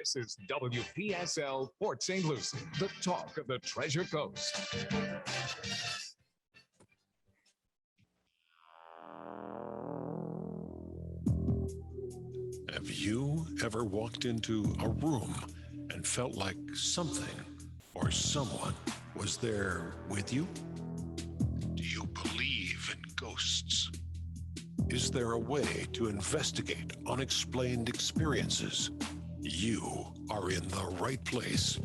This is WPSL Port St. Lucie, the talk of the Treasure Coast. Have you ever walked into a room and felt like something or someone was there with you? Do you believe in ghosts? Is there a way to investigate unexplained experiences? You are in the right place,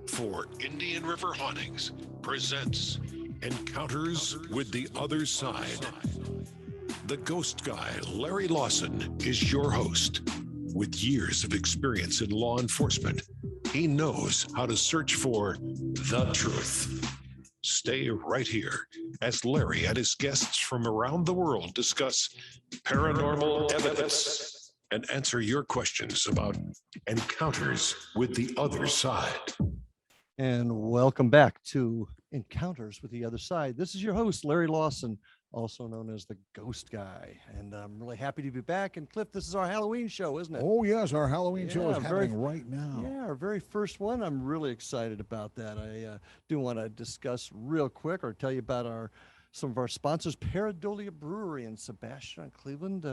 for Indian River Hauntings presents Encounters with the Other Side. The ghost guy, Larry Lawson, is your host. With years of experience in law enforcement, he knows how to search for the truth. Stay right here as Larry and his guests from around the world discuss paranormal evidence and answer your questions about encounters with the other side. And welcome back to Encounters with the Other Side. This is your host, Larry Lawson, also known as the Ghost Guy. And I'm really happy to be back. And Cliff, this is our Halloween show, isn't it? Oh, yes. Our Halloween show is happening right now. Yeah, our very first one. I'm really excited about that. I do want to discuss real quick or tell you about some of our sponsors, Paradolia Brewery in Sebastian, Cleveland.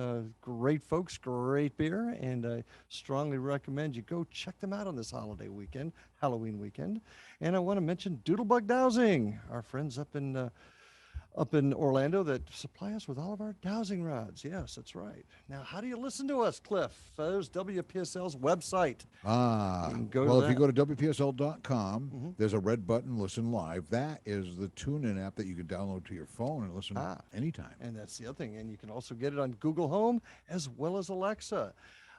Great folks, great beer. And I strongly recommend you go check them out on this Halloween weekend. And I want to mention Doodlebug Dowsing, our friends up in Orlando that supply us with all of our dowsing rods. Yes, that's right. Now, how do you listen to us, Cliff? There's WPSL's website. If you go to WPSL.com, there's a red button, Listen Live. That is the TuneIn app that you can download to your phone and listen anytime. And that's the other thing. And you can also get it on Google Home as well as Alexa.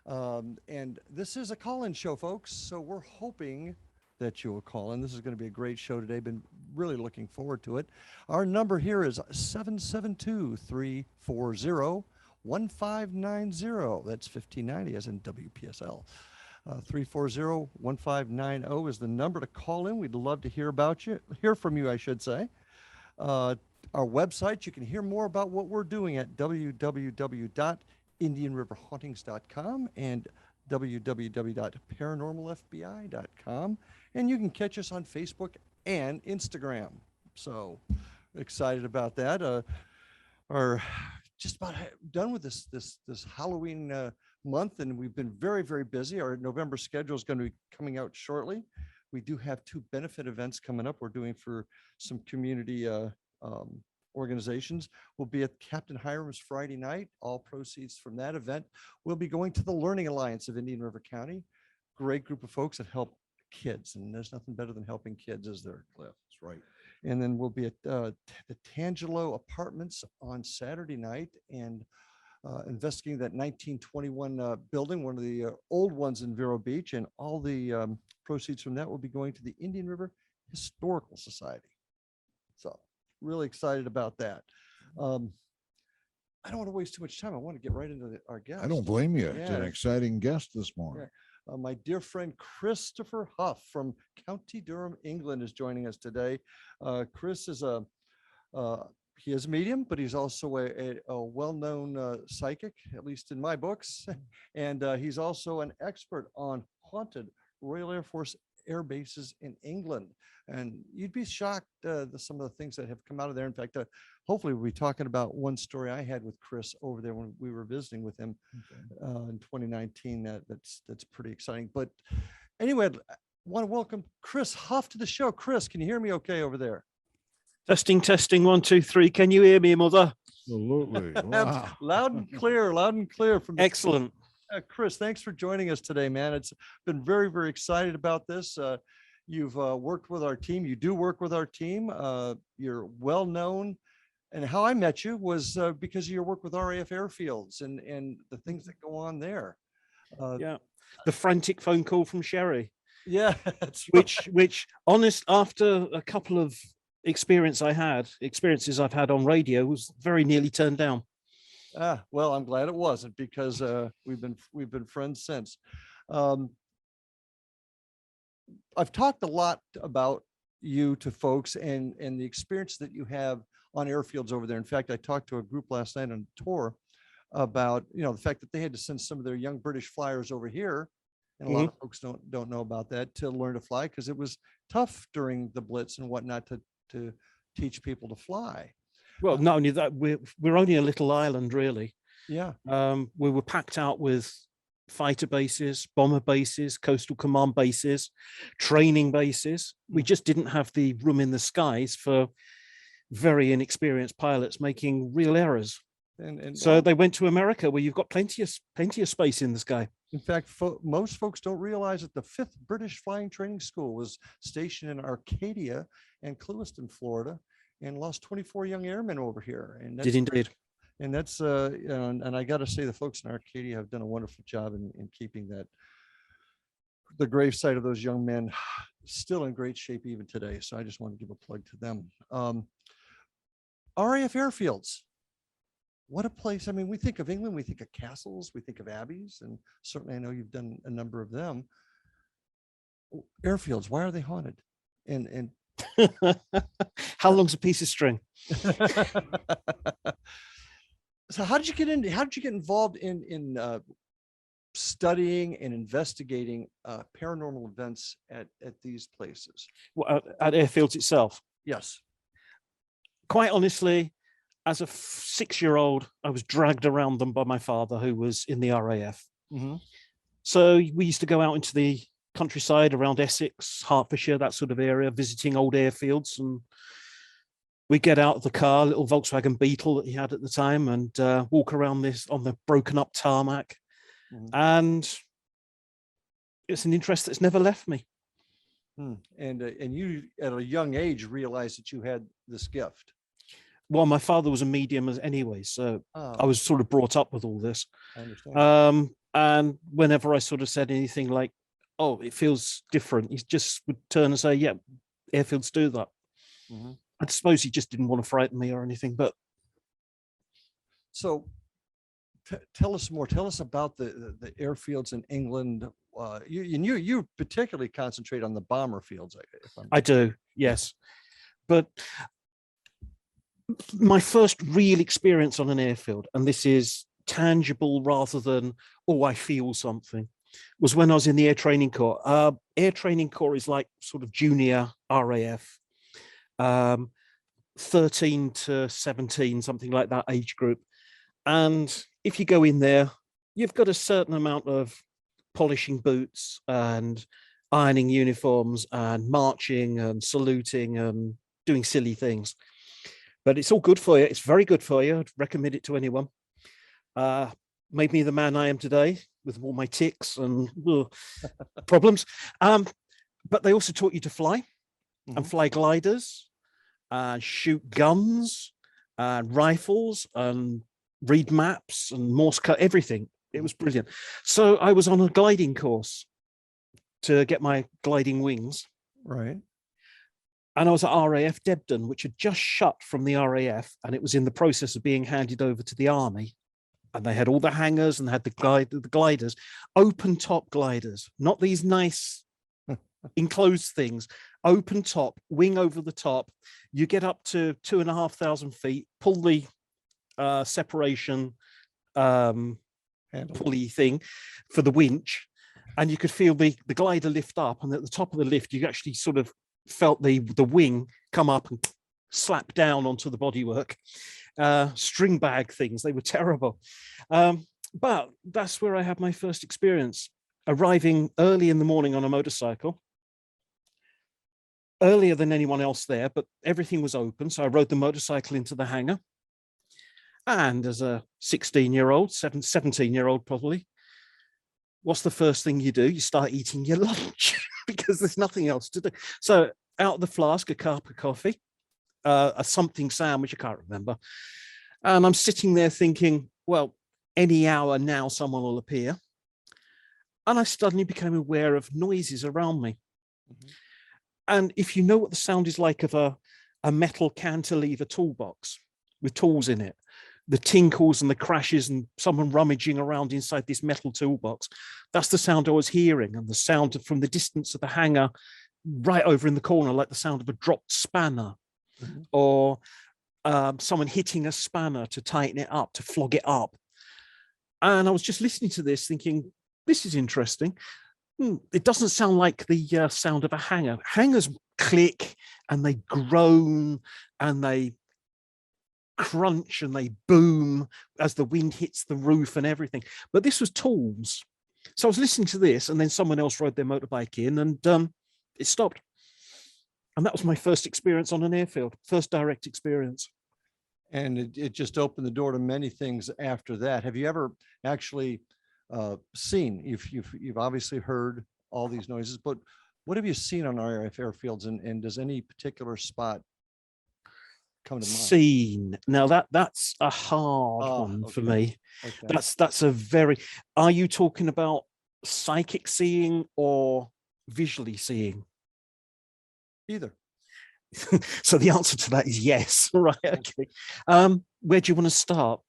And this is a call-in show, folks. So we're hoping that you will call in. This is going to be a great show today. Been really looking forward to it. Our number here is 772-340-1590. That's 1590 as in WPSL. 340-1590 is the number to call in. We'd love to hear from you, I should say. Our website, you can hear more about what we're doing at www.indianriverhauntings.com and www.paranormalfbi.com. And you can catch us on Facebook and Instagram. So excited about that. Are just about done with this Halloween month, and we've been very, very busy. Our November schedule is going to be coming out shortly. We do have 2 benefit events coming up we're doing for some community organizations. We'll be at Captain Hiram's Friday night. All proceeds from that event will be going to the Learning Alliance of Indian River County. Great group of folks that help kids, and there's nothing better than helping kids, is there, Cliff? That's right. And then we'll be at the Tangelo Apartments on Saturday night and investigating that 1921 building, one of the old ones in Vero Beach, and all the proceeds from that will be going to the Indian River Historical Society. So really excited about that. I don't want to waste too much time. I want to get right into our guest. I don't blame you. Yeah. It's an exciting guest this morning. Yeah. My dear friend Christopher Huff from County Durham, England, is joining us today. Chris is he is a medium, but he's also a well-known psychic, at least in my books. And he's also an expert on haunted Royal Air Force air bases in England. And you'd be shocked some of the things that have come out of there. In fact, hopefully we'll be talking about one story I had with Chris over there when we were visiting with him in 2019. That's pretty exciting. But anyway, I want to welcome Chris Huff to the show. Chris, can you hear me okay over there? Testing, 1, 2, 3. Can you hear me, Mother? Absolutely. Wow. Loud and clear from the Excellent. Chris, thanks for joining us today, man. It's been very, very excited about this. You've worked with our team. You do work with our team. You're well known. And how I met you was because of your work with RAF airfields and the things that go on there. Yeah. The frantic phone call from Sherry. Yeah. That's right. Which honest, after a couple of experiences I've had on radio, was very nearly turned down. Well, I'm glad it wasn't, because we've been friends since. I've talked a lot about you to folks and the experience that you have on airfields over there. In fact, I talked to a group last night on tour about, the fact that they had to send some of their young British flyers over here and a lot of folks don't know about that, to learn to fly, because it was tough during the Blitz and whatnot to teach people to fly. Well, not only that, we're only a little island, really. Yeah. We were packed out with fighter bases, bomber bases, coastal command bases, training bases. We just didn't have the room in the skies for very inexperienced pilots making real errors. And so they went to America, where you've got plenty of space in the sky. In fact, most folks don't realize that the 5th British Flying Training School was stationed in Arcadia and Clewiston, Florida, and lost 24 young airmen over here. And that's, did indeed. And that's and I got to say, the folks in Arcadia have done a wonderful job in keeping the gravesite of those young men still in great shape even today. So I just want to give a plug to them. RAF airfields. What a place. I mean, we think of England, we think of castles, we think of abbeys, and certainly I know you've done a number of them. Airfields, why are they haunted? And how long's a piece of string? So how did you get involved in studying and investigating paranormal events at these places? Well, at airfields itself? Yes. Quite honestly, as a 6-year-old, I was dragged around them by my father, who was in the RAF. So we used to go out into the countryside around Essex, Hertfordshire, that sort of area, visiting old airfields. And we get out of the car, little Volkswagen Beetle that he had at the time, and walk around this on the broken up tarmac. And it's an interest that's never left me. And you, at a young age, realized that you had this gift. Well, my father was a medium anyway, so I was sort of brought up with all this. I understand. And whenever I sort of said anything like, "Oh, it feels different," he just would turn and say, "Yeah, airfields do that." I suppose he just didn't want to frighten me or anything. But so, tell us more. Tell us about the airfields in England. You particularly concentrate on the bomber fields. I do, yes, but my first real experience on an airfield, and this is tangible rather than, oh, I feel something, was when I was in the Air Training Corps. Air Training Corps is like sort of junior RAF, 13 to 17, something like that age group. And if you go in there, you've got a certain amount of polishing boots and ironing uniforms and marching and saluting and doing silly things. But it's all good for you. It's very good for you. I'd recommend it to anyone. Made me the man I am today with all my tics and problems. But they also taught you to fly and fly gliders and shoot guns and rifles and read maps and Morse code, everything. It was brilliant. So I was on a gliding course to get my gliding wings. Right. And I was at RAF Debden, which had just shut from the RAF, and it was in the process of being handed over to the army. And they had all the hangars and had the gliders, open top gliders, not these nice enclosed things, open top, wing over the top. You get up to 2,500 feet, pull the separation pulley thing for the winch, and you could feel the glider lift up. And at the top of the lift, you actually sort of felt the wing come up and slap down onto the bodywork. String bag things, they were terrible. But that's where I had my first experience, arriving early in the morning on a motorcycle, earlier than anyone else there, but everything was open. So I rode the motorcycle into the hangar. And as a 16-year-old, 17-year-old probably, what's the first thing you do? You start eating your lunch because there's nothing else to do. So out of the flask, a cup of coffee, a something sandwich, I can't remember. And I'm sitting there thinking, well, any hour now someone will appear. And I suddenly became aware of noises around me. And if you know what the sound is like of a metal cantilever toolbox with tools in it, the tinkles and the crashes and someone rummaging around inside this metal toolbox, that's the sound I was hearing. And the sound from the distance of the hangar right over in the corner, like the sound of a dropped spanner or someone hitting a spanner to tighten it up, to flog it up. And I was just listening to this thinking, this is interesting. It doesn't sound like the sound of a hangar. Hangars click and they groan and they crunch and they boom as the wind hits the roof and everything. But this was tools. So I was listening to this, and then someone else rode their motorbike in, and it stopped. And that was my first experience on an airfield, first direct experience. And it just opened the door to many things after that. Have you ever actually seen, you've obviously heard all these noises, but what have you seen on RAF airfields, and does any particular spot come to mind? Seen. Now that's a hard one for me. Okay. That's a very, are you talking about psychic seeing or visually seeing? Either. So the answer to that is yes. Right. Okay. Where do you want to start?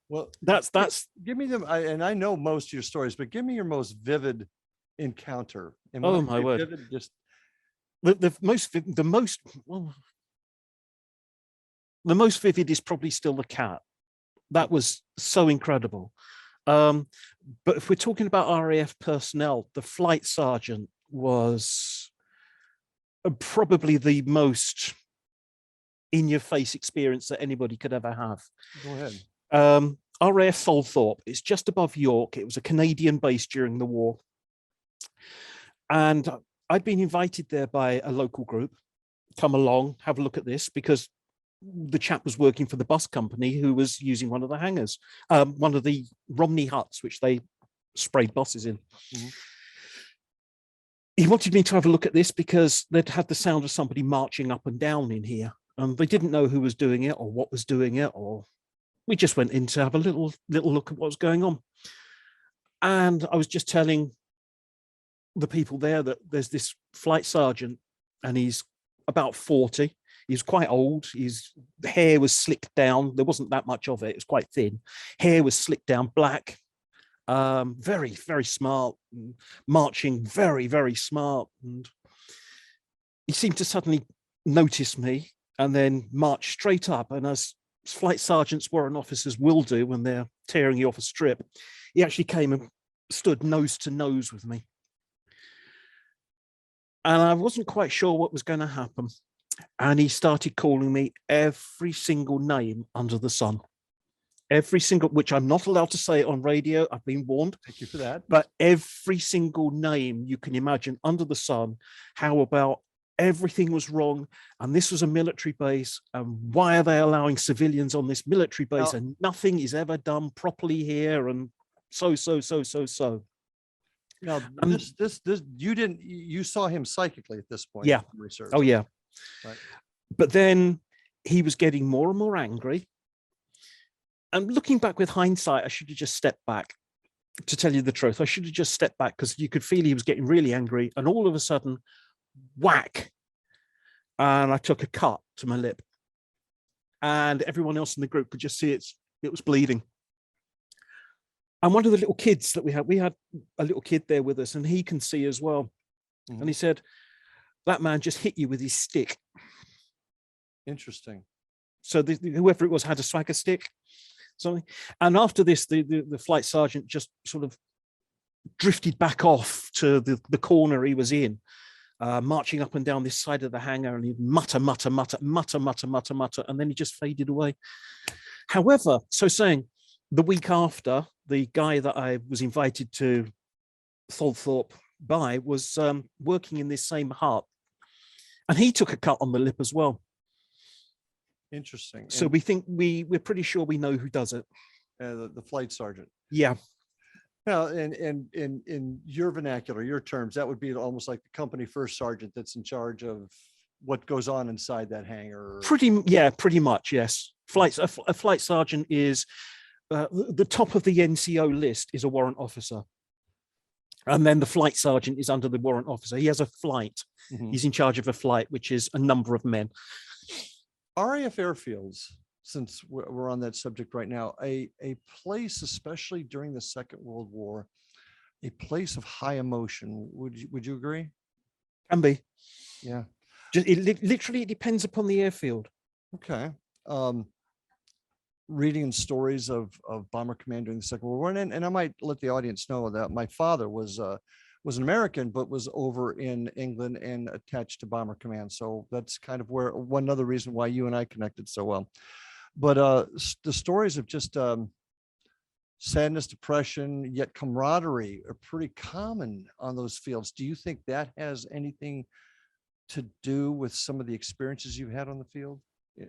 Well, that's give me them. And I know most of your stories, but give me your most vivid encounter. And oh my word! Vivid, just the most vivid is probably still the cat. That was so incredible. But if we're talking about RAF personnel, the flight sergeant was probably the most in-your-face experience that anybody could ever have. Go ahead. RAF Tholthorpe, it's just above York. It was a Canadian base during the war. And I'd been invited there by a local group, come along, have a look at this, because the chap was working for the bus company who was using one of the hangars, one of the Romney huts, which they sprayed buses in. Mm-hmm. He wanted me to have a look at this because they'd had the sound of somebody marching up and down in here. They didn't know who was doing it or what was doing it, or we just went in to have a little look at what was going on. And I was just telling the people there that there's this flight sergeant, and he's about 40. He's quite old. His hair was slicked down. There wasn't that much of it. It was quite thin. Hair was slicked down black. Very, very smart, marching very, very smart. And he seemed to suddenly notice me and then march straight up. And as flight sergeants, warrant officers will do when they're tearing you off a strip, he actually came and stood nose to nose with me. And I wasn't quite sure what was going to happen. And he started calling me every single name under the sun. Every single, which I'm not allowed to say on radio. I've been warned. Thank you for that. But every single name you can imagine under the sun, how about everything was wrong. And this was a military base. And why are they allowing civilians on this military base? And nothing is ever done properly here. And so. Now, you saw him psychically at this point. Yeah. Research. Oh, yeah. Right. But then he was getting more and more angry. And looking back with hindsight, I should have just stepped back. To tell you the truth, I should have just stepped back, because you could feel he was getting really angry. And all of a sudden, whack. And I took a cut to my lip. And everyone else in the group could just see it was bleeding. And one of the little kids that we had a little kid there with us, and he can see as well. Mm-hmm. And he said, that man just hit you with his stick. Interesting. So whoever it was had a swagger stick. Something. And after this, the flight sergeant just sort of drifted back off to the corner he was in, marching up and down this side of the hangar, and he'd mutter, and then he just faded away. However, so saying, the week after, the guy that I was invited to Tholthorpe by was working in this same hut, and he took a cut on the lip as well. Interesting. So we think we're pretty sure we know who does it. The flight sergeant. Yeah. Now, in your vernacular, your terms, that would be almost like the company first sergeant that's in charge of what goes on inside that hangar. Pretty much, yes. A flight sergeant is the top of the NCO list is a warrant officer. And then the flight sergeant is under the warrant officer. He has a flight. Mm-hmm. He's in charge of a flight, which is a number of men. RAF airfields, since we're on that subject right now, a place, especially during the Second World War, a place of high emotion. Would you agree? Can be. Yeah. Literally, it depends upon the airfield. Okay. Reading stories of Bomber Command during the Second World War, and I might let the audience know that my father was was an American, but was over in England and attached to Bomber Command. So that's kind of where one other reason why you and I connected so well. But the stories of just sadness, depression, yet camaraderie are pretty common on those fields. Do you think that has anything to do with some of the experiences you've had on the field,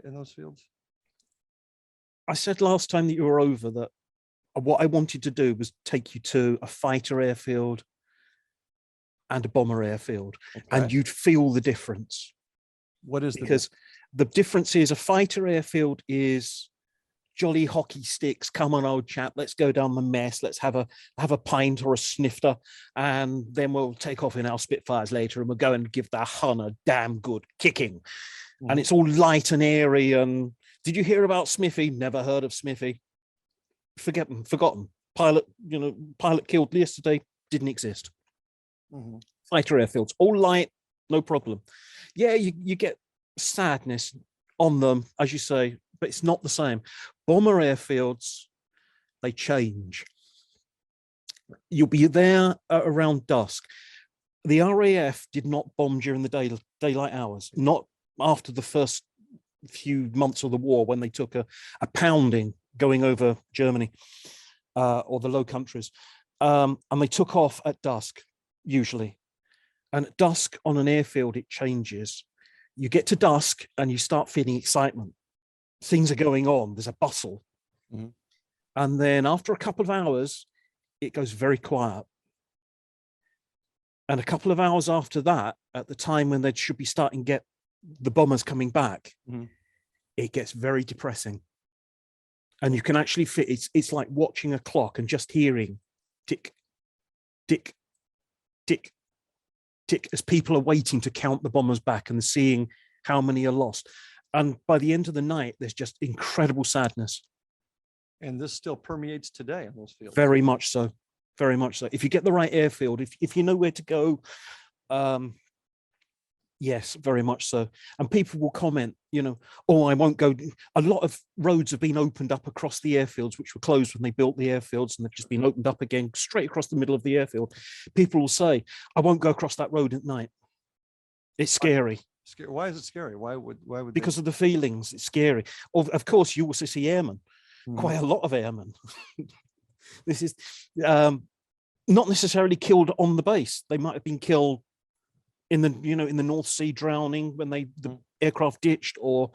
in those fields? I said last time that you were over that what I wanted to do was take you to a fighter airfield and a bomber airfield, and you'd feel the difference. What is because the difference is a fighter airfield is jolly hockey sticks. Come on, old chap, let's go down the mess. Let's have a pint or a snifter, and then we'll take off in our Spitfires later, and we'll go and give the Hun a damn good kicking. And it's all light and airy. And did you hear about Smithy? Never heard of Smithy. Forgotten. Pilot killed yesterday, didn't exist. Fighter airfields, all light, no problem. Yeah, you get sadness on them, as you say, but it's not the same. Bomber airfields, they change. You'll be there around dusk. The RAF did not bomb during the daylight hours, not after the first few months of the war, when they took a pounding going over Germany or the Low Countries. And they took off at dusk, usually. And at dusk on an airfield, it changes. You get to dusk and you start feeling excitement. Things are going on. There's a bustle. And then after a couple of hours, it goes very quiet. And a couple of hours after that, at the time when they should be starting to get the bombers coming back, it gets very depressing. And you can actually fit, it's like watching a clock and just hearing tick, tick, tick, tick, as people are waiting to count the bombers back and seeing how many are lost. And by the end of the night, there's just incredible sadness. And this still permeates today on those fields. Very much so. Very much so. If you get the right airfield, if you know where to go, yes, very much so. And people will comment, oh, I won't go. A lot of roads have been opened up across the airfields, which were closed when they built the airfields, and they've just been opened up again straight across the middle of the airfield. People will say, I won't go across that road at night. It's scary. Why is it scary? Why would because of the feelings? It's scary. Of course, you also see airmen, quite a lot of airmen. This is not necessarily killed on the base. They might have been killed in the North Sea, drowning when the aircraft ditched, or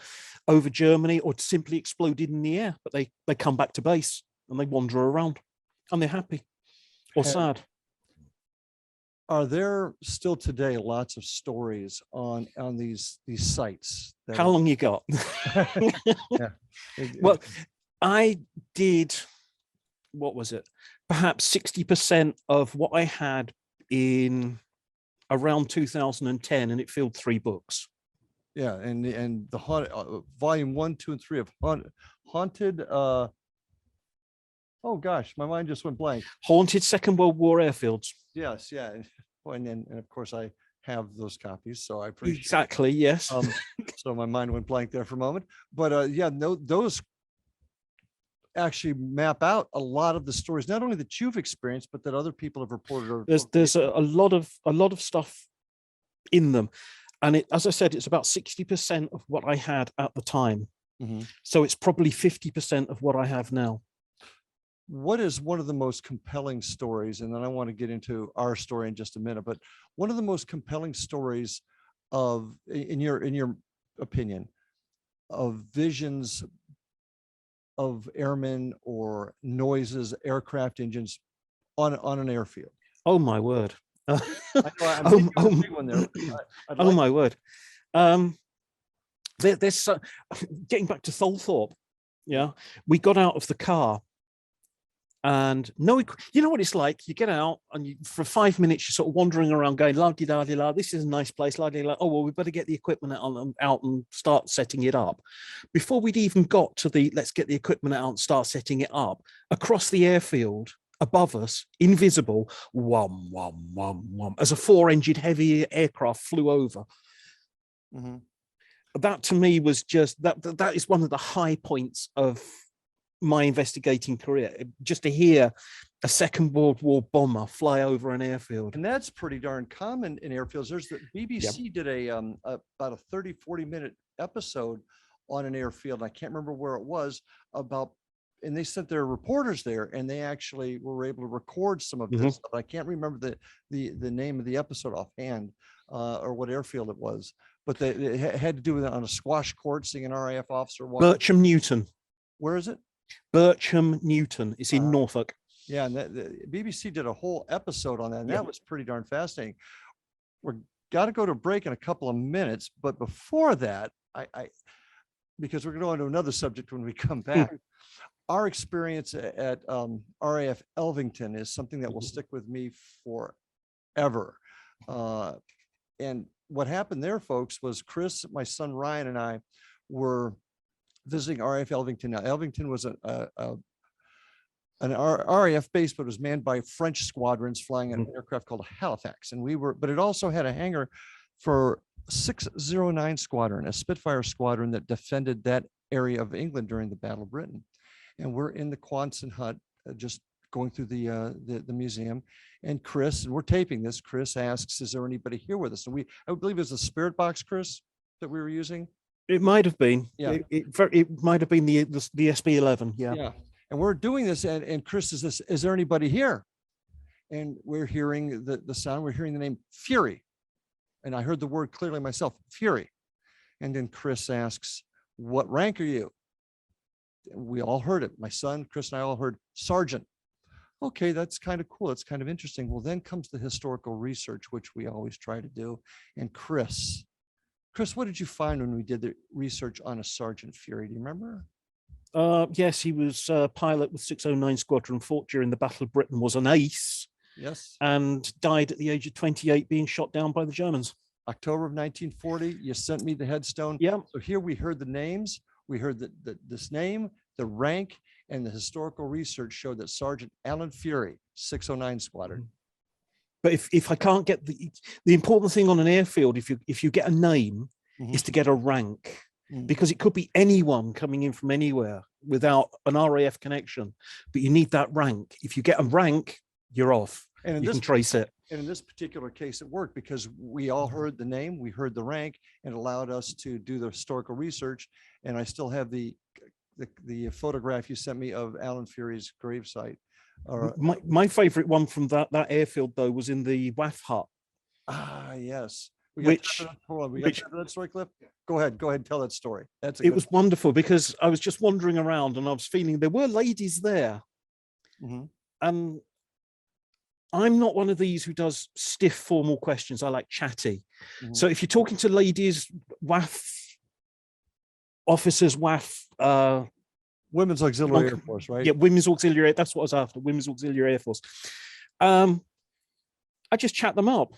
over Germany, or simply exploded in the air. But they come back to base and they wander around, and they're happy or sad. Are there still today lots of stories on these sites? How long you got? Well, I did, what was it? Perhaps 60% of what I had in around 2010, and it filled 3 books. Yeah, and the haunted volume 1, 2, and 3 of haunted. Oh gosh, my mind just went blank. Haunted Second World War airfields. Yes, yeah, and of course I have those copies, so I appreciate. Exactly, yes. So my mind went blank there for a moment, but yeah, no, those actually map out a lot of the stories, not only that you've experienced, but that other people have reported. There's a lot of stuff in them, and as I said, it's about 60% of what I had at the time. So it's probably 50% of what I have now. What is one of the most compelling stories? And then I want to get into our story in just a minute, but one of the most compelling stories in your opinion, of visions of airmen or noises, aircraft engines on an airfield? Oh my word. My word. There's getting back to Tholthorpe. Yeah, we got out of the car, and you know what it's like. You get out, and for 5 minutes you're sort of wandering around, going la di da di la. This is a nice place, la di la. Oh well, we better get the equipment out and start setting it up. Before we'd even got to let's get the equipment out and start setting it up, across the airfield above us, invisible, wham wham wham wham, as a 4-engined heavy aircraft flew over. That to me was just that is one of the high points of my investigating career, just to hear a Second World War bomber fly over an airfield. And that's pretty darn common in airfields. There's the BBC did about a 30-40 minute episode on an airfield. I can't remember where it was about, and they sent their reporters there, and they actually were able to record some of this stuff. I can't remember the name of the episode offhand, or what airfield it was, but they had to do with it on a squash court, seeing an RAF officer. Bircham Newton. Where is it? Bircham Newton. It's in Norfolk. Yeah, and the BBC did a whole episode on that, and that was pretty darn fascinating. We're got to go to break in a couple of minutes, but before that, I because we're going to go into another subject when we come back. Our experience at RAF Elvington is something that will stick with me forever. And what happened there, folks, was Chris, my son Ryan, and I were visiting RAF Elvington. Now, Elvington was an RAF base, but it was manned by French squadrons flying an aircraft called Halifax. And but it also had a hangar for 609 Squadron, a Spitfire squadron that defended that area of England during the Battle of Britain. And we're in the Quonset hut, just going through the museum. And Chris, and we're taping this, Chris asks, is there anybody here with us? And I believe it was the spirit box, Chris, that we were using. It might have been. Yeah. It might have been the SB-11. Yeah. Yeah. And we're doing this, and Chris is there anybody here? And we're hearing the sound, we're hearing the name Fury. And I heard the word clearly myself, Fury. And then Chris asks, what rank are you? We all heard it. My son, Chris, and I all heard Sergeant. Okay, that's kind of cool. It's kind of interesting. Well, then comes the historical research, which we always try to do. And Chris, what did you find when we did the research on a Sergeant Fury? Do you remember? Yes, he was a pilot with 609 Squadron, fought during the Battle of Britain, was an ace. Yes. And died at the age of 28, being shot down by the Germans. October of 1940, you sent me the headstone. Yeah. So here we heard the names. We heard this name, the rank, and the historical research showed that Sergeant Alan Fury, 609 Squadron. But if I can't get the important thing on an airfield, if you get a name, is to get a rank. Because it could be anyone coming in from anywhere without an RAF connection, but you need that rank. If you get a rank, you're off. And you can trace it. And in this particular case, it worked because we all heard the name, we heard the rank, and it allowed us to do the historical research. And I still have the photograph you sent me of Alan Fury's gravesite. My favorite one from that airfield, though, was in the WAF hut. Ah, yes. We got that story, Cliff? Go ahead and tell that story. It was wonderful because I was just wandering around and I was feeling there were ladies there. And I'm not one of these who does stiff formal questions. I like chatty. So if you're talking to ladies, WAF officers, WAF Women's Auxiliary Air Force, right? Yeah, Women's Auxiliary. That's what I was after. Women's Auxiliary Air Force. I just chat them up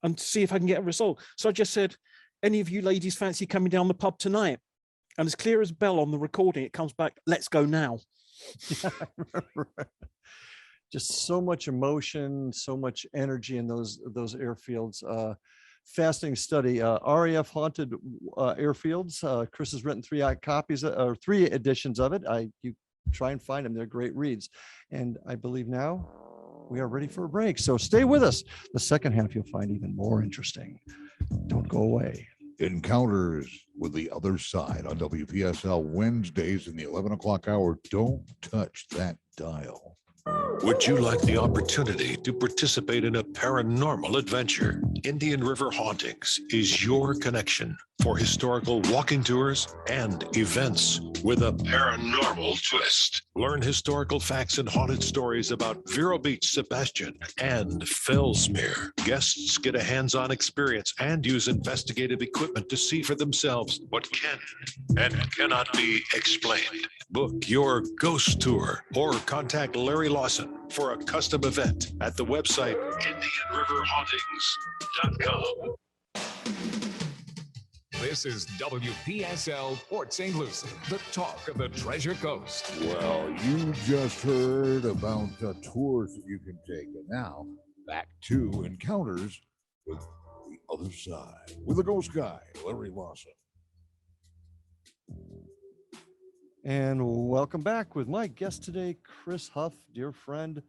and see if I can get a result. So I just said, any of you ladies fancy coming down the pub tonight? And as clear as a bell on the recording, it comes back, let's go now. Yeah, I remember. Just so much emotion, so much energy in those airfields. Fascinating study. RAF Haunted Airfields. Chris has written 3 copies or 3 editions of it. You try and find them. They're great reads. And I believe now we are ready for a break. So stay with us. The second half you'll find even more interesting. Don't go away. Encounters with the Other Side on WPSL Wednesdays in the 11 o'clock hour. Don't touch that dial. Would you like the opportunity to participate in a paranormal adventure? Indian River Hauntings is your connection for historical walking tours and events with a paranormal twist. Learn historical facts and haunted stories about Vero Beach, Sebastian, and Fellsmere. Guests get a hands-on experience and use investigative equipment to see for themselves what can and cannot be explained. Book your ghost tour or contact Larry Lawson for a custom event at the website IndianRiverHauntings.com. This is WPSL Port St. Lucie, the talk of the Treasure Coast. Well, you just heard about tours that you can take. And now, back to Encounters with the Other Side with the ghost guy, Larry Lawson. And welcome back with my guest today, Chris Huff, dear friend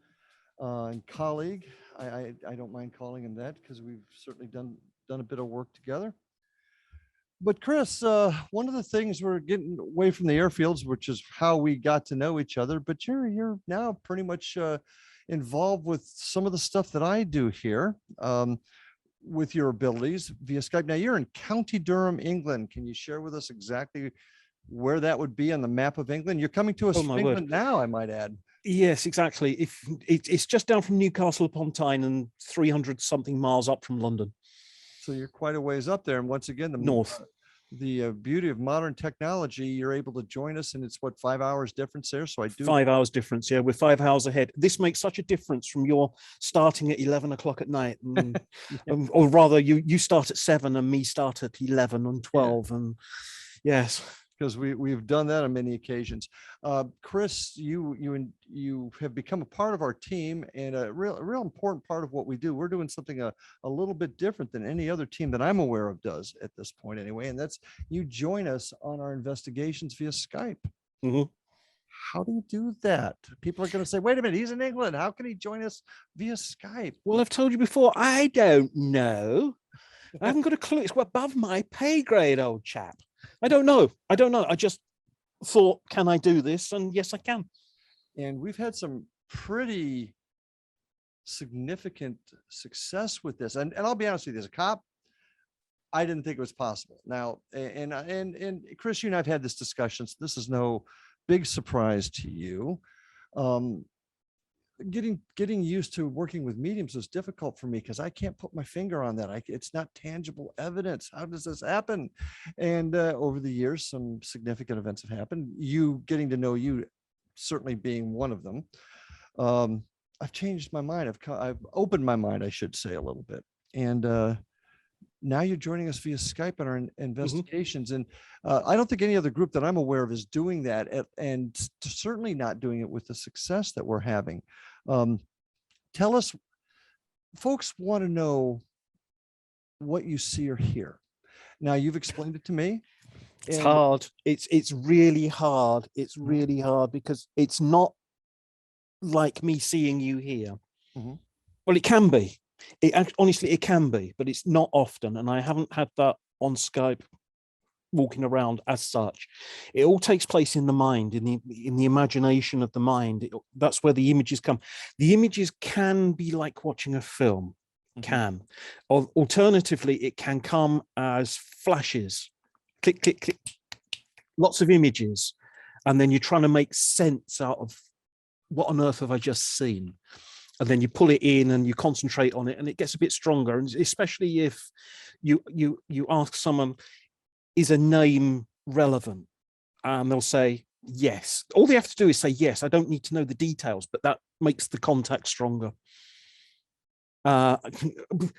and colleague. I don't mind calling him that because we've certainly done a bit of work together. But Chris, one of the things, we're getting away from the airfields, which is how we got to know each other, but you're now pretty much involved with some of the stuff that I do here with your abilities via Skype. Now you're in County Durham, England. Can you share with us exactly where that would be on the map of England? You're coming to us from England now, I might add. Yes, exactly. If it's just down from Newcastle upon Tyne and 300 something miles up from London. So you're quite a ways up there. And once again, the north. The beauty of modern technology, you're able to join us, and it's what, 5 hours difference there. So I do 5 hours difference. Yeah, we're 5 hours ahead. This makes such a difference from your starting at 11 o'clock at night, and, or rather, you start at 7 and me start at 11 and 12, and yes. Because we've done that on many occasions. Chris, you have become a part of our team, and a real important part of what we do. We're doing something a little bit different than any other team that I'm aware of does at this point anyway, and that's you join us on our investigations via Skype. Mm-hmm. How do you do that? People are going to say, wait a minute, he's in England. How can he join us via Skype? Well, I've told you before, I don't know. I haven't got a clue. It's above my pay grade, old chap. I don't know. I just thought, can I do this? And yes, I can. And we've had some pretty significant success with this. And I'll be honest with you, as a cop, I didn't think it was possible. Now, and Chris, you and I've had this discussion, so this is no big surprise to you. Getting used to working with mediums was difficult for me because I can't put my finger on that. It's not tangible evidence. How does this happen? And over the years, some significant events have happened. You getting to know you, certainly being one of them. I've changed my mind. I've opened my mind, I should say, a little bit. And now you're joining us via Skype on our investigations. And I don't think any other group that I'm aware of is doing that, and certainly not doing it with the success that we're having. Tell us, folks want to know what you see or hear. Now, you've explained it to me. It's hard. It's really hard. It's really hard because it's not like me seeing you here. Mm-hmm. Well, it can be. Honestly, it can be, but it's not often. And I haven't had that on Skype walking around as such. It all takes place in the mind, in the imagination of the mind. That's where the images come. The images can be like watching a film. Can. Alternatively, it can come as flashes. Click, click, click. Lots of images. And then you're trying to make sense out of what on earth have I just seen? And then you pull it in and you concentrate on it, and it gets a bit stronger. And especially if you ask someone, is a name relevant? And they'll say yes. All they have to do is say yes. I don't need to know the details, but that makes the contact stronger. The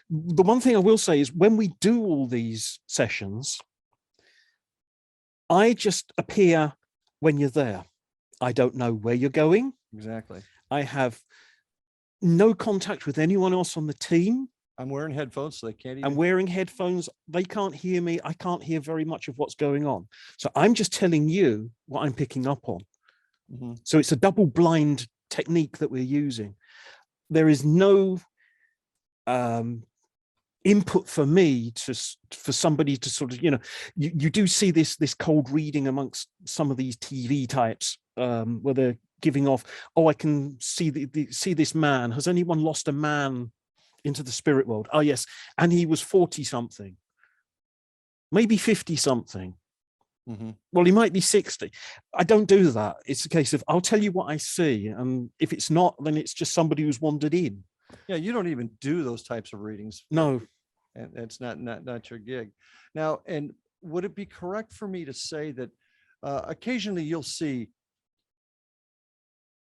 one thing I will say is when we do all these sessions, I just appear when you're there. I don't know where you're going. Exactly. I have no contact with anyone else on the team. I'm wearing headphones, so they can't even... I'm wearing headphones. They can't hear me. I can't hear very much of what's going on. So I'm just telling you what I'm picking up on. Mm-hmm. So it's a double blind technique that we're using. There is no input for me for somebody to sort of, you do see this cold reading amongst some of these TV types where they're giving off, oh, I can see see this man. Has anyone lost a man into the spirit world? Oh yes, and he was 40 something, maybe 50 something. Mm-hmm. Well, he might be 60. I don't do that. It's a case of I'll tell you what I see, and if it's not, then it's just somebody who's wandered in. Yeah, you don't even do those types of readings. No, and it's not your gig. Now, and would it be correct for me to say that occasionally you'll see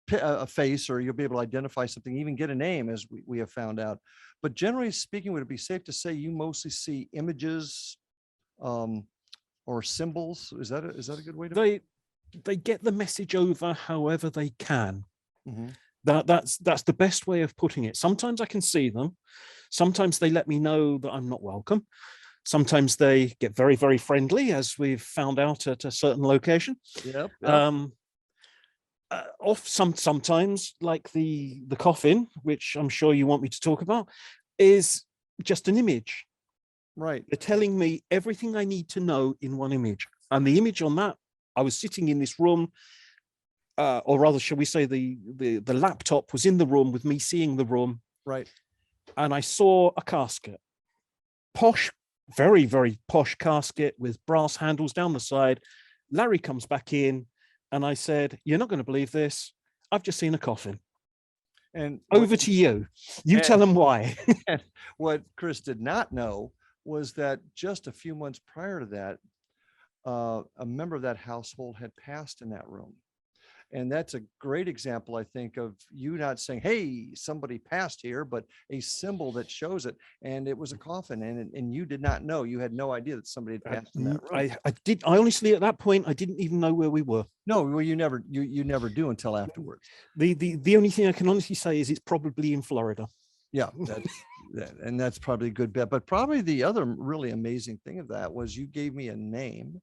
a face, or you'll be able to identify something, even get a name, as we have found out. But generally speaking, would it be safe to say you mostly see images or symbols? Is that a good way to? They get the message over however they can. Mm-hmm. That's the best way of putting it. Sometimes I can see them. Sometimes they let me know that I'm not welcome. Sometimes they get very, very friendly, as we've found out at a certain location. Yep. Sometimes, like the coffin, which I'm sure you want me to talk about, is just an image. Right. They're telling me everything I need to know in one image. And the image on that, I was sitting in this room, or rather, shall we say, the laptop was in the room with me seeing the room. Right. And I saw a casket, posh, very, very posh casket with brass handles down the side. Larry comes back in, and I said, "You're not going to believe this. I've just seen a coffin." And over to you. You tell them why. What Chris did not know was that just a few months prior to that, a member of that household had passed in that room. And that's a great example, I think, of you not saying, "Hey, somebody passed here," but a symbol that shows it. And it was a coffin, and you did not know. You had no idea that somebody had passed in that room. I honestly, at that point, I didn't even know where we were. No, well, you never do until afterwards. The only thing I can honestly say is it's probably in Florida. Yeah, that's probably a good bet. But probably the other really amazing thing of that was you gave me a name,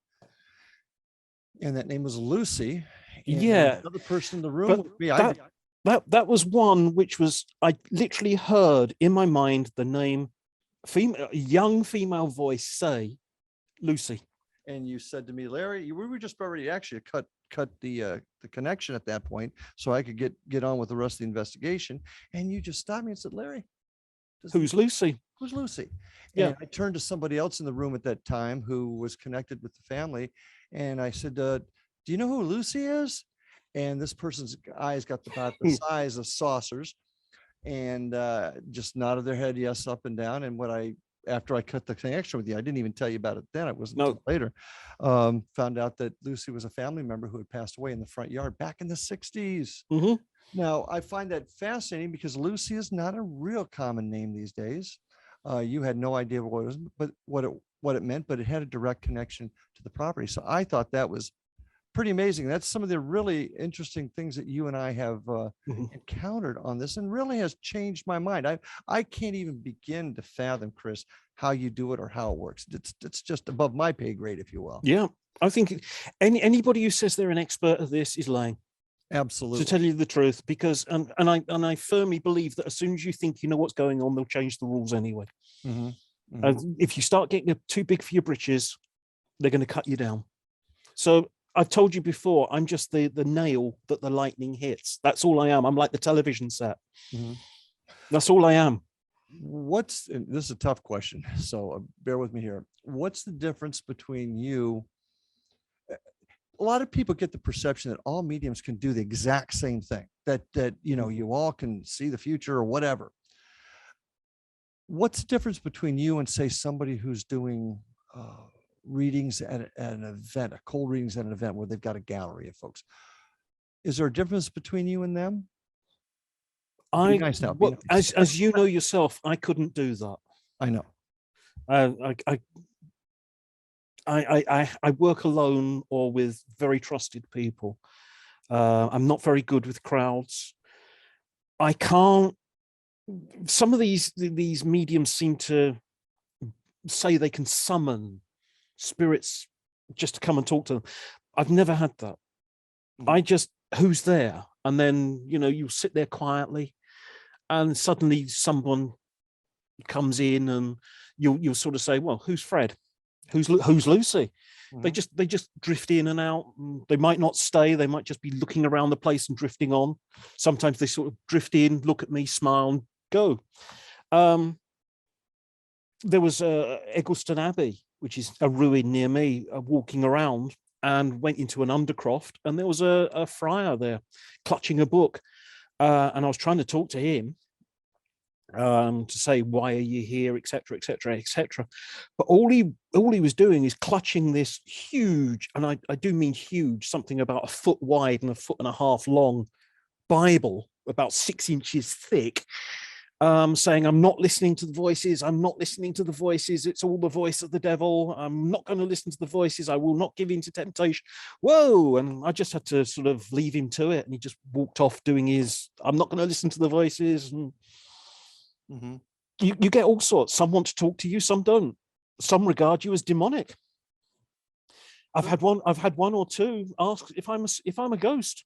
and that name was Lucy. Yeah, another person in the room with me. That was one which was, I literally heard in my mind the name, young female voice say, Lucy. And you said to me, "Larry, we were just already actually cut the connection at that point, so I could get on with the rest of the investigation." And you just stopped me and said, "Larry, who's Lucy? Who's Lucy?" Yeah. And I turned to somebody else in the room at that time who was connected with the family, and I said, "Do you know who Lucy is?" And this person's eyes got about the size of saucers, and just nodded their head yes up and down. And after I cut the connection with you, I didn't even tell you about it then. It was until later. Found out that Lucy was a family member who had passed away in the front yard back in the 60s. Mm-hmm. Now, I find that fascinating because Lucy is not a real common name these days. You had no idea what it was, but what it meant, but it had a direct connection to the property. So I thought that was pretty amazing. That's some of the really interesting things that you and I have encountered on this, and really has changed my mind. I can't even begin to fathom, Chris, how you do it or how it works. It's just above my pay grade, if you will. Yeah, I think anybody who says they're an expert at this is lying. Absolutely. To tell you the truth, because and I firmly believe that as soon as you think you know what's going on, they'll change the rules anyway. Mm-hmm. Mm-hmm. If you start getting too big for your britches, they're going to cut you down. So I've told you before, I'm just the nail that the lightning hits. That's all I am. I'm like the television set. Mm-hmm. That's all I am. This is a tough question, so bear with me here. What's the difference between you? A lot of people get the perception that all mediums can do the exact same thing, that you all can see the future or whatever. What's the difference between you and, say, somebody who's doing readings at an event, a cold readings at an event where they've got a gallery of folks? Is there a difference between you and them? As you know yourself, I couldn't do that. I know. I work alone or with very trusted people. I'm not very good with crowds. I can't. Some of these mediums seem to say they can summon spirits just to come and talk to them. I've never had that. I just, who's there? And then, you sit there quietly and suddenly someone comes in and you'll sort of say, "Well, who's Fred? Who's Lucy?" Mm-hmm. They just drift in and out. They might not stay. They might just be looking around the place and drifting on. Sometimes they sort of drift in, look at me, smile, and go. There was Eggleston Abbey, which is a ruin near me, walking around, and went into an undercroft, and there was a friar there clutching a book, and I was trying to talk to him to say, "Why are you here?" etc., etc., etc. But all he was doing is clutching this huge, and I do mean huge, something about a foot wide and a foot and a half long Bible, about 6 inches thick, saying, "I'm not listening to the voices. I'm not listening to the voices. It's all the voice of the devil. I'm not going to listen to the voices. I will not give in to temptation." Whoa. And I just had to sort of leave him to it. And he just walked off doing his, "I'm not going to listen to the voices." And you get all sorts. Some want to talk to you, some don't. some regard you as demonic. I've had one or two ask if I'm a ghost.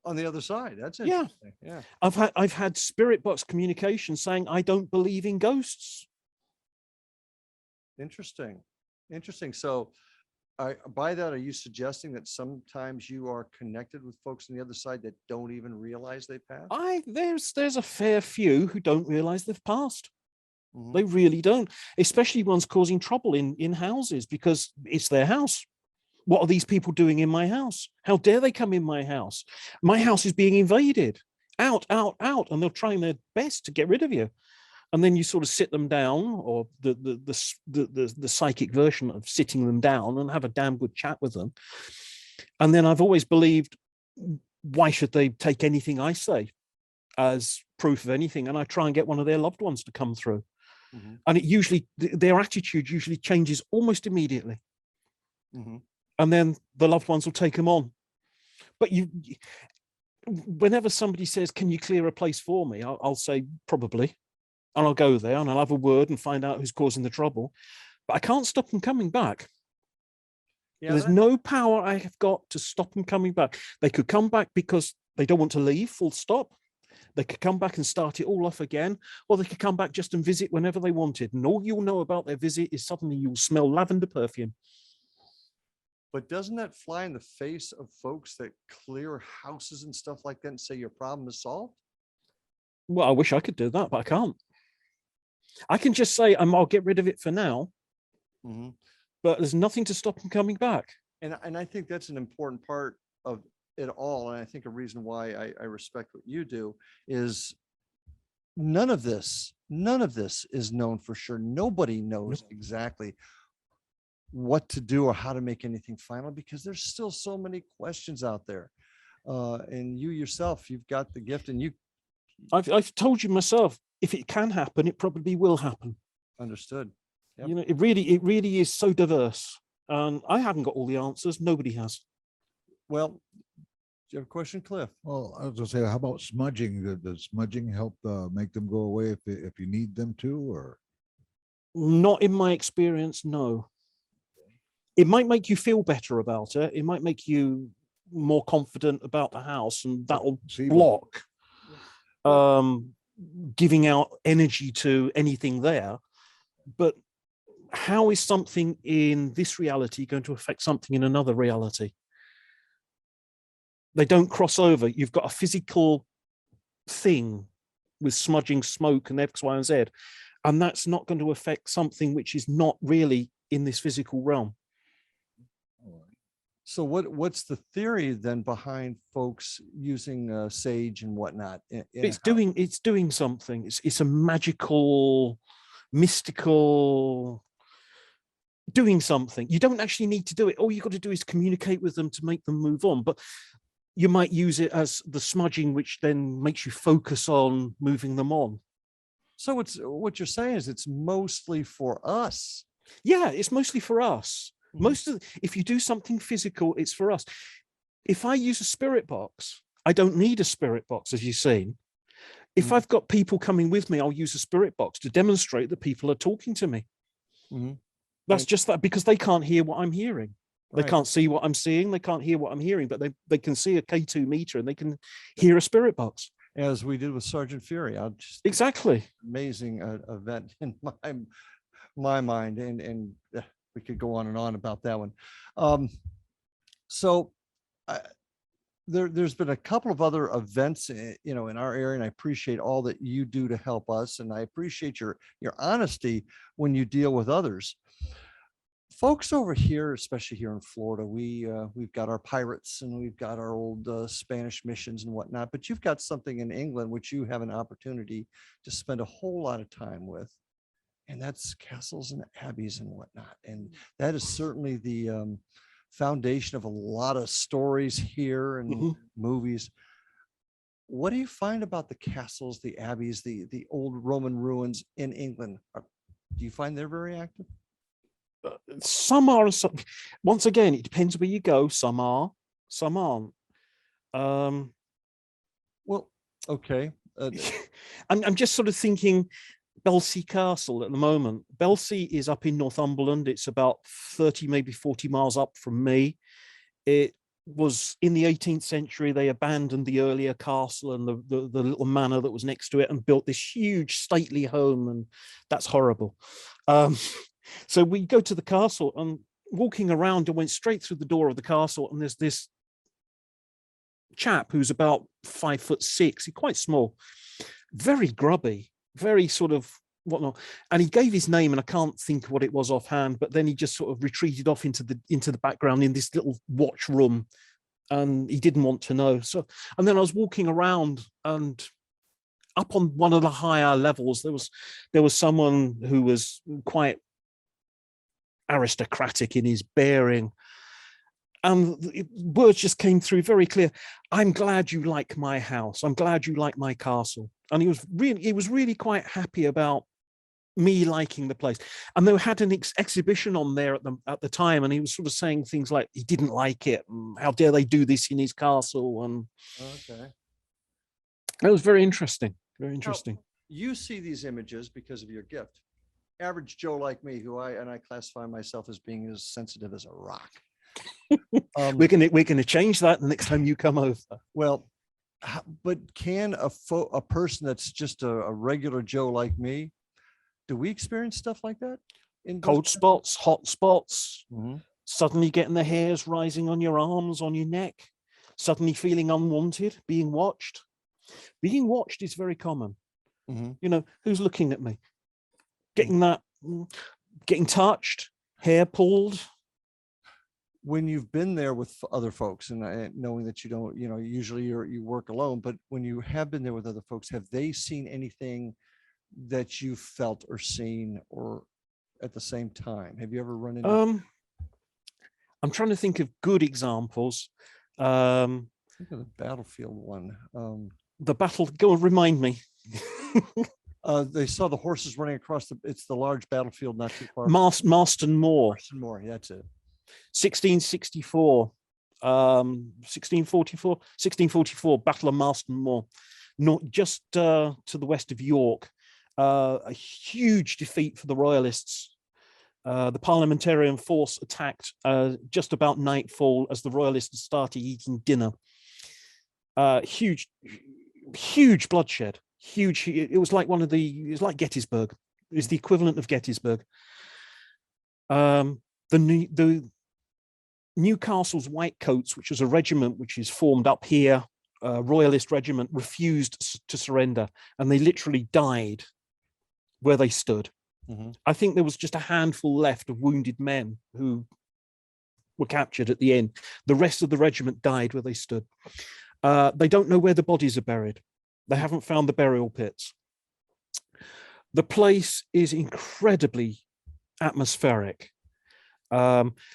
On the other side, that's Yeah. interesting. Yeah. I've had spirit box communication saying I don't believe in ghosts. Interesting. So by that, are you suggesting that sometimes you are connected with folks on the other side that don't even realize they passed? There's a fair few who don't realize they've passed. Mhm. They really don't, especially ones causing trouble in houses because it's their house. What are these people doing in my house? How dare they come in my house? My house is being invaded. Out, out, out. And they're trying their best to get rid of you. And then you sort of sit them down, or the psychic version of sitting them down, and have a damn good chat with them. And then I've always believed, why should they take anything I say as proof of anything? And I try and get one of their loved ones to come through. Mm-hmm. And it usually, their attitude usually changes almost immediately. Mm-hmm. And then the loved ones will take them on. But whenever somebody says, can you clear a place for me? I'll say, probably. And I'll go there and I'll have a word and find out who's causing the trouble. But I can't stop them coming back. Yeah, there's no power I have got to stop them coming back. They could come back because they don't want to leave, full stop. They could come back and start it all off again, or they could come back just and visit whenever they wanted. And all you'll know about their visit is suddenly you'll smell lavender perfume. But doesn't that fly in the face of folks that clear houses and stuff like that and say your problem is solved? Well, I wish I could do that, but I can't. I can just say, I'll get rid of it for now, mm-hmm. But there's nothing to stop them coming back. And I think that's an important part of it all. And I think a reason why I respect what you do is none of this is known for sure. Nobody knows exactly what to do or how to make anything final, because there's still so many questions out there. And you yourself, you've got the gift, and I've told you myself, if it can happen, it probably will happen. Understood. Yep. You know, it really is so diverse. And I haven't got all the answers. Nobody has. Well, do you have a question, Cliff? Well, I was going to say, how about smudging? Does smudging help make them go away if you need them to, or? Not in my experience, no. It might make you feel better about it. It might make you more confident about the house, and that'll block giving out energy to anything there. But how is something in this reality going to affect something in another reality? They don't cross over. You've got a physical thing with smudging, smoke, and X, Y, and Z, and that's not going to affect something which is not really in this physical realm. So what's the theory then behind folks using sage and whatnot? It's doing something. It's a magical, mystical doing something. You don't actually need to do it. All you got to do is communicate with them to make them move on. But you might use it as the smudging, which then makes you focus on moving them on. So what you're saying is it's mostly for us. Yeah, it's mostly for us. If you do something physical, it's for us. If I use a spirit box, I don't need a spirit box, as you've seen. If I've got people coming with me, I'll use a spirit box to demonstrate that people are talking to me. Mm-hmm. That's just that, because they can't hear what I'm hearing. They can't see what I'm seeing. They can't hear what I'm hearing, but they can see a K2 meter and they can hear a spirit box. As we did with Sergeant Fury. Exactly. Amazing event in my mind. And we could go on and on about that one. There's been a couple of other events, in our area, and I appreciate all that you do to help us. And I appreciate your honesty when you deal with others. Folks over here, especially here in Florida, we've got our pirates and we've got our old Spanish missions and whatnot, but you've got something in England which you have an opportunity to spend a whole lot of time with. And that's castles and abbeys and whatnot. And that is certainly the foundation of a lot of stories here and movies. What do you find about the castles, the abbeys, the old Roman ruins in England? Do you find they're very active? Some are. Some, once again, it depends where you go. Some are, some aren't. Well, okay. I'm just sort of thinking, Belsey Castle at the moment. Belsey is up in Northumberland. It's about 30, maybe 40 miles up from me. It was in the 18th century. They abandoned the earlier castle and the little manor that was next to it and built this huge stately home, and that's horrible. So we go to the castle, and walking around, I went straight through the door of the castle, and there's this chap who's about 5'6". He's quite small, very grubby, very sort of whatnot, and he gave his name, and I can't think what it was offhand, but then he just sort of retreated off into the background in this little watch room, and he didn't want to know. So, and then I was walking around, and up on one of the higher levels there was someone who was quite aristocratic in his bearing, and words just came through very clear. I'm glad you like my house. I'm glad you like my castle. And he was really quite happy about me liking the place. And they had an exhibition on there at the time, and he was sort of saying things like he didn't like it, and how dare they do this in his castle. And okay, it was very interesting. Very interesting. Now, you see these images because of your gift. Average Joe like me, who I classify myself as being as sensitive as a rock. We're gonna change that the next time you come over. Well, but can a person that's just a regular Joe like me, do we experience stuff like that? In cold spots, hot spots, mm-hmm. Suddenly getting the hairs rising on your arms, on your neck, suddenly feeling unwanted, being watched. Being watched is very common. Mm-hmm. You know, who's looking at me? Getting touched, hair pulled. When you've been there with other folks, and knowing that you don't, usually you work alone, but when you have been there with other folks, have they seen anything that you felt or seen or at the same time? Have you ever run into? I'm trying to think of good examples. Think of the battlefield one. The battle, go on, remind me. They saw the horses running across it's the large battlefield not too far. Marston Moor. Marston Moor, that's it. 1664, 1644, Battle of Marston Moor, just to the west of York. A huge defeat for the Royalists. The Parliamentarian force attacked just about nightfall as the Royalists started eating dinner. Huge bloodshed. Huge. It was like it was like Gettysburg. It was the equivalent of Gettysburg. The Newcastle's Whitecoats, which was a regiment which is formed up here, Royalist regiment, refused to surrender, and they literally died where they stood. Mm-hmm. I think there was just a handful left of wounded men who were captured at the end. The rest of the regiment died where they stood. They don't know where the bodies are buried. They haven't found the burial pits. The place is incredibly atmospheric.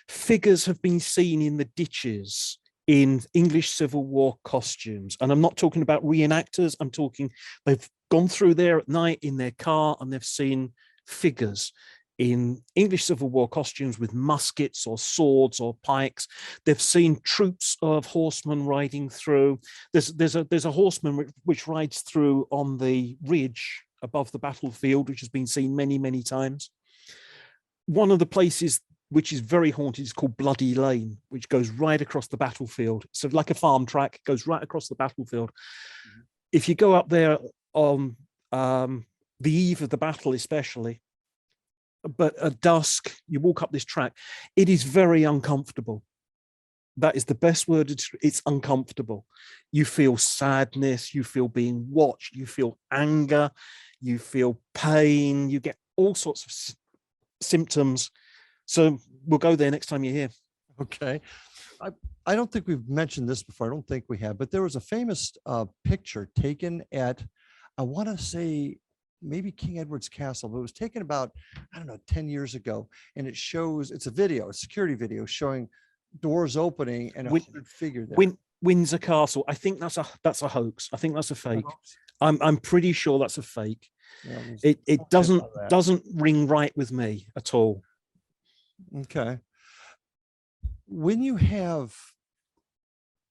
Figures have been seen in the ditches in English Civil War costumes. And I'm not talking about reenactors. I'm talking, they've gone through there at night in their car and they've seen figures in English Civil War costumes with muskets or swords or pikes. They've seen troops of horsemen riding through. There's a horseman which rides through on the ridge above the battlefield, which has been seen many, many times. One of the places which is very haunted is called Bloody Lane, which goes right across the battlefield. So like a farm track, goes right across the battlefield. Mm-hmm. If you go up there on the eve of the battle, especially, but at dusk, you walk up this track, it is very uncomfortable. That is the best word. It's uncomfortable. You feel sadness, you feel being watched, you feel anger, you feel pain, you get all sorts of symptoms. So we'll go there next time you're here. Okay. I don't think we've mentioned this before. I don't think we have, but there was a famous picture taken at, I want to say maybe King Edward's Castle, but it was taken about, 10 years ago. And it shows, it's a video, a security video showing doors opening and a hooded figure there. Windsor Castle. I think that's a hoax. I think that's a fake. I'm pretty sure that's a fake. Yeah, it doesn't ring right with me at all. Okay. When you have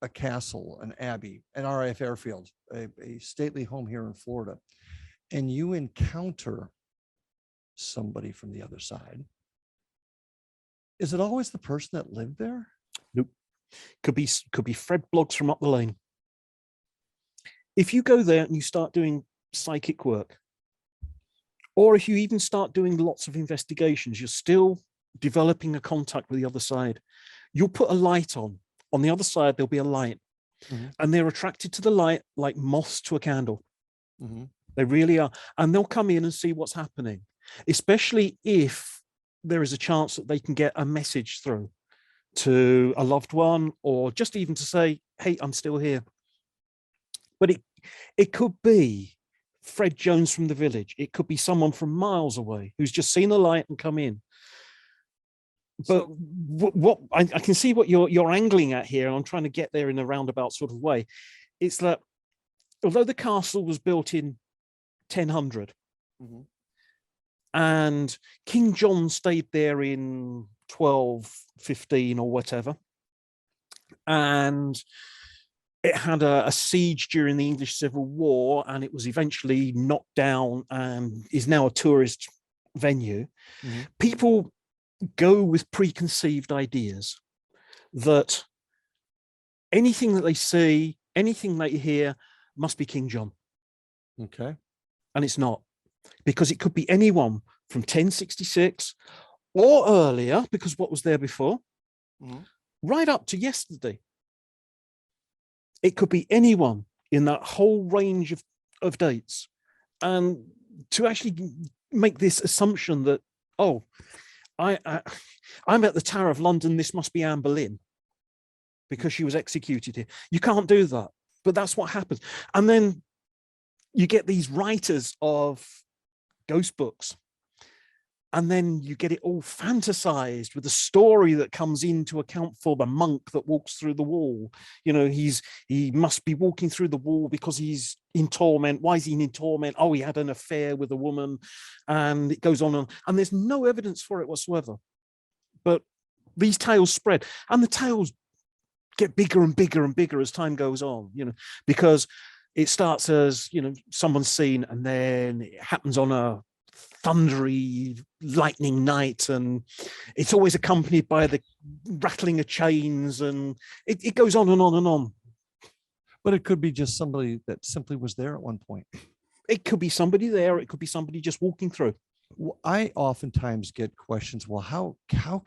a castle, an abbey, an RAF airfield, a stately home here in Florida, and you encounter somebody from the other side. Is it always the person that lived there? Nope. Could be Fred Bloggs from up the lane. If you go there and you start doing psychic work, or if you even start doing lots of investigations, you're still developing a contact with the other side. You'll put a light on. On the other side, there'll be a light. And they're attracted to the light like moths to a candle. They really are. And they'll come in and see what's happening, especially if there is a chance that they can get a message through to a loved one, or just even to say, hey, I'm still here. But it could be Fred Jones from the village. It could be someone from miles away who's just seen the light and come in. But what I can see what you're angling at here, and I'm trying to get there in a roundabout sort of way. It's that although the castle was built in 1000, and King John stayed there in 1215 or whatever, and it had a siege during the English Civil War, and it was eventually knocked down and is now a tourist venue. People go with preconceived ideas that anything that they see, anything they hear must be King John. Okay. And it's not, because it could be anyone from 1066 or earlier, because what was there before, right up to yesterday. It could be anyone in that whole range of dates. And to actually make this assumption that, oh, I'm at the Tower of London, this must be Anne Boleyn because she was executed here. You can't do that, but that's what happens. And then you get these writers of ghost books, and then you get it all fantasized with a story that comes in to account for the monk that walks through the wall. You know, he must be walking through the wall because he's in torment. Why is he in torment? Oh, he had an affair with a woman, and it goes on, and there's no evidence for it whatsoever. But these tales spread, and the tales get bigger and bigger and bigger as time goes on, you know, because it starts as, you know, someone's seen, and then it happens on a thundery lightning night, and it's always accompanied by the rattling of chains, and it goes on and on and on. But it could be just somebody that simply was there at one point. It could be somebody there. It could be somebody just walking through. Well, I oftentimes get questions, well, how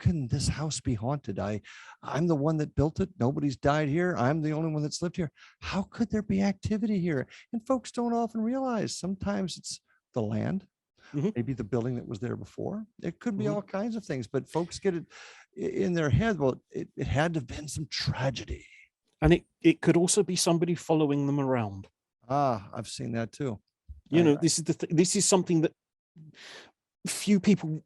can this house be haunted? I'm the one that built it. Nobody's died here. I'm the only one that's lived here. How could there be activity here? And folks don't often realize sometimes it's the land, maybe the building that was there before. It could be all kinds of things, but folks get it in their head. Well, it had to have been some tragedy. And it could also be somebody following them around. Ah, I've seen that too. You know, this is something that few people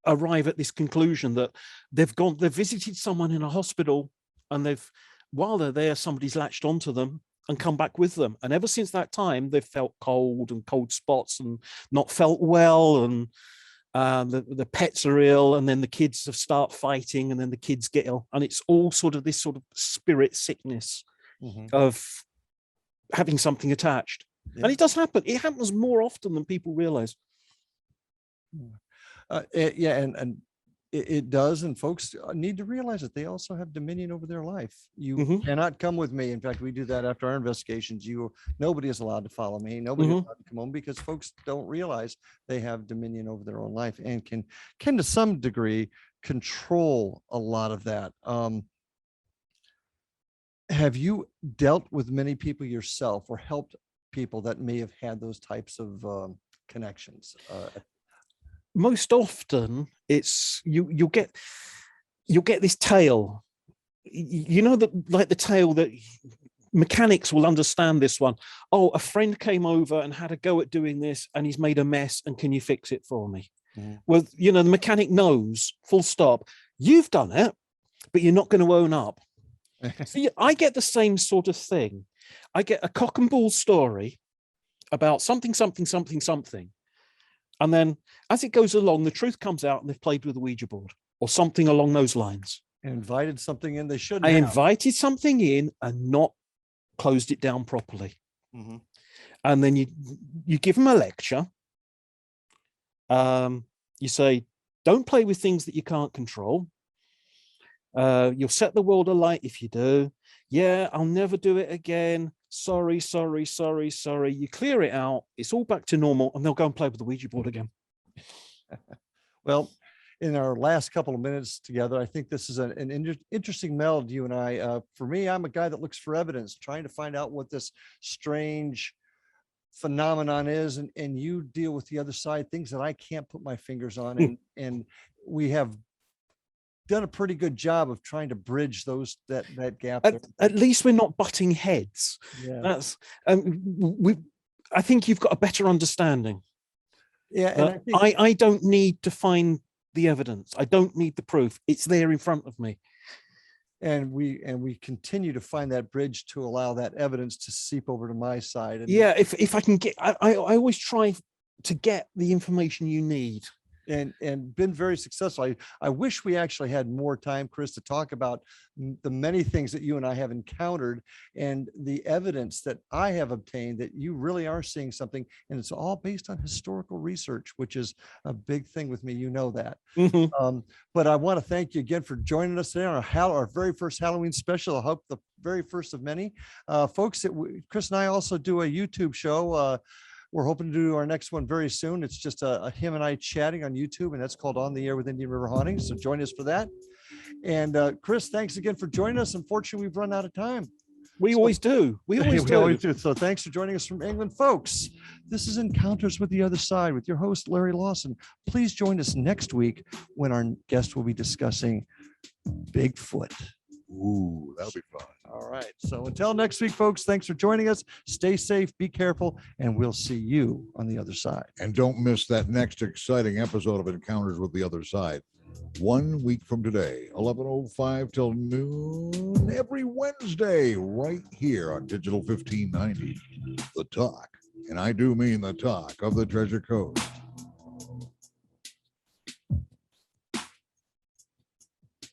arrive at this conclusion, that they've visited someone in a hospital, and while they're there, somebody's latched onto them and come back with them. And ever since that time, they've felt cold and cold spots and not felt well, and the pets are ill, and then the kids start fighting, and then the kids get ill. And it's all sort of this sort of spirit sickness of having something attached. And it does happen. It happens more often than people realize. And it does. And folks need to realize that they also have dominion over their life. You cannot come with me. In fact, we do that after our investigations. Nobody is allowed to follow me. Nobody is allowed to come home, because folks don't realize they have dominion over their own life and can to some degree control a lot of that. Have you dealt with many people yourself, or helped people that may have had those types of connections? Most often it's you'll get this tale, you know, that like the tale that mechanics will understand this one. Oh, a friend came over and had a go at doing this, and he's made a mess, and can you fix it for me? Well, you know, the mechanic knows, full stop, you've done it, but you're not going to own up. See, I get the same sort of thing. I get a cock and bull story about something. And then as it goes along, the truth comes out, and they've played with the Ouija board or something along those lines. And invited something in they shouldn't. I invited something in and not closed it down properly. And then you give them a lecture. You say, don't play with things that you can't control. You'll set the world alight if you do. Yeah, I'll never do it again. Sorry, sorry, sorry, sorry. You clear it out. It's all back to normal, and they'll go and play with the Ouija board again. Well, in our last couple of minutes together, I think this is an interesting meld, you and I. For me, I'm a guy that looks for evidence, trying to find out what this strange phenomenon is, and you deal with the other side, things that I can't put my fingers on, and we have done a pretty good job of trying to bridge that gap. At least we're not butting heads. Yeah, that's I think you've got a better understanding. Yeah, and I don't need to find the evidence. I don't need the proof. It's there in front of me. And we continue to find that bridge to allow that evidence to seep over to my side. And yeah, if I can get, I always try to get the information you need. And been very successful. I wish we actually had more time, Chris, to talk about the many things that you and I have encountered and the evidence that I have obtained that you really are seeing something, and it's all based on historical research, which is a big thing with me. You know that. Mm-hmm. But I want to thank you again for joining us today on our very first Halloween special. I hope the very first of many. Folks, Chris and I also do a YouTube show. We're hoping to do our next one very soon. It's just him and I chatting on YouTube, and that's called On the Air with Indian River Hauntings. So join us for that. And Chris, thanks again for joining us. Unfortunately, we've run out of time. We always do. We always do. So thanks for joining us from England, folks. This is Encounters with the Other Side with your host, Larry Lawson. Please join us next week when our guest will be discussing Bigfoot. Ooh, that'll be fun. All right. So until next week, folks, thanks for joining us. Stay safe, be careful, and we'll see you on the other side. And don't miss that next exciting episode of Encounters with the Other Side. 1 week from today, 11:05 till noon, every Wednesday, right here on Digital 1590. The talk, and I do mean the talk, of the Treasure Coast.